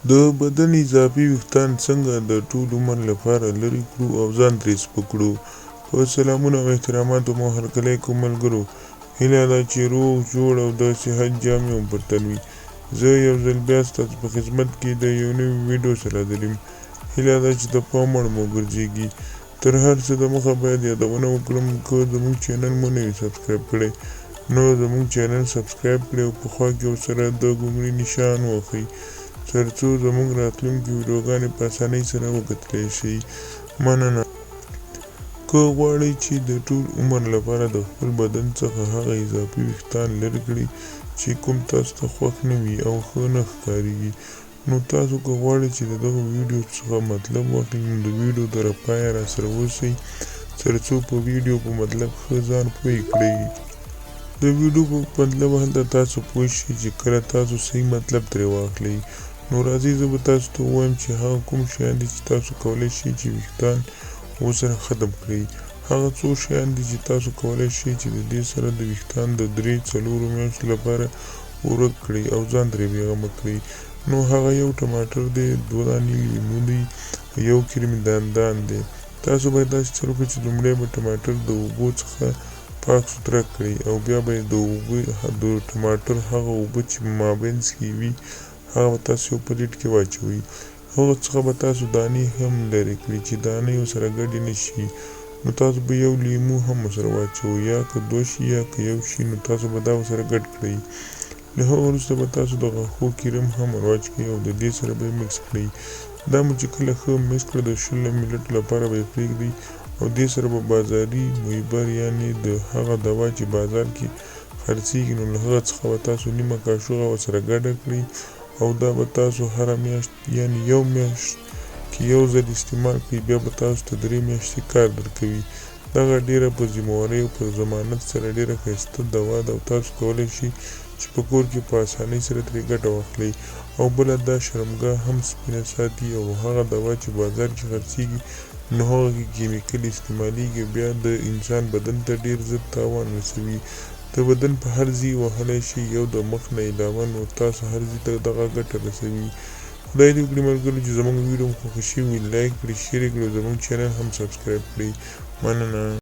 د بدن اضافي ویښتان څنګه د ټول عمر لپاره لرې کړو او ځان ترې سپک کړو. په سلامونه او احتراماتو مو هرکلی کوم ملګرو. هیله ده چې روغ جوړ او د صحت جامې مو پر تن وي. زه یو ځل بیا ستاسو په خدمت کې د یو نوي ویډیو سره دریم. هیله ده چې د پام وړ مو ګرځېږي. تر هر څه دمخه باید یادونه وکړم که زموږ چینل مو نه وي سبسکرایب کړی نو زموږ چینل سبسکرایب کړئ او په خوا کې ورسره د ګونګړي نښان ووهئ ترڅو زموږ راتلونکي ویډیوګانې په اسانۍ سره وکتلی شئ. مننه. که غواړئ چې د ټول عمر لپاره د خپل بدن څخه هغه اضافي ویښتان لرې کړئ چې کوم تاسو ته خوښ نه وي او ښه نه ښکارېږي، نو تاسو که غواړئ چې د دغه ویډیو څخه مطلب واخلئ نو د ویډیو تر پایه راسره اوسئ ترڅو په ویډیو په مطلب ښه ځان پوه کړئ. د ویډیو په مطلب هلته تاسو پوه شئ چې کله تاسو صحیح مطلب ترې واخلئ. نو راځئ زه به تاسو ته ووایم چې هغه کوم شیان دي چې تاسو کولی شئ چې ویښتان ورسره ختم کړئ. هغه څو شیان دي چې تاسو کولی شئ چې د دې سره د ویښتان د 3-4 میاشتو لپاره ورک کړئ او ځان ترې بېغمه کړئ. نو هغه یو ټماټر دی، 2 دانې لیمو دی او 1 کریم دان دی. تاسو باید داسې چل وکړئ چې لومړی به ټماټر د اوبو څخه پاک سوتره کړئ او بیا به د ټماټر هغه اوبه چې په مابینځ کې وي هغه به تاسو یو پلیټ کې واچوئ. هغو څخه به تاسو دانې هم لرې کړئ چې دانې ورسره ګډې نه شي. نو تاسو به 1 لیمو هم ورسره واچوئ، یا که 2 شي یا که 1 شي نو تاسو به دا ورسره ګډ کړئ. له هغه وروسته به تاسو د غاښو کریم هم ور واچوئ او د دې سره به یې مکس کړئ. دا مو چې کله ښه مکس کړه د 20 منټو لپاره به یې پرېږدئ او دې سره به بازاري مویبر یعنې د هغه دوا چې بازار کې خرڅېږي نو له هغه څخه به تاسو نیمه کاشوغه ورسره ګډه کړئ او دا به تاسو هره میاشت یعنې 1 میاشت کې 1 ځل استعمال کړئ. بیا به تاسو ته 3 میاشتې کار درکوي. دغه ډېره په ذمهوارۍ او په ضمانت سره ډېره ښایسته دوا ده او تاسو کولی شئ چې په کور کې په اسانۍ سره ترې ګټه واخلئ. او بله دا شرمګاه هم سپینه ساتي او هغه دوا چې بازار کې خرڅېږي نو هغه کې کیمیکل استعمالیږي بیا د انسان بدن ته ډېر ضد تاوان رسوي. د بدن په هر ځای وهلی شي یو د مخ نه علاوه نو تاسو هر ځای ته دغه ګټه رسوي. خدای دې وکړي ملګرو چې زموږ ویډیو مو خوښه شوي وي لایک کړئ، شیر یې کړئ او زموږ چینل هم سبسکرایب کړئ. مننه.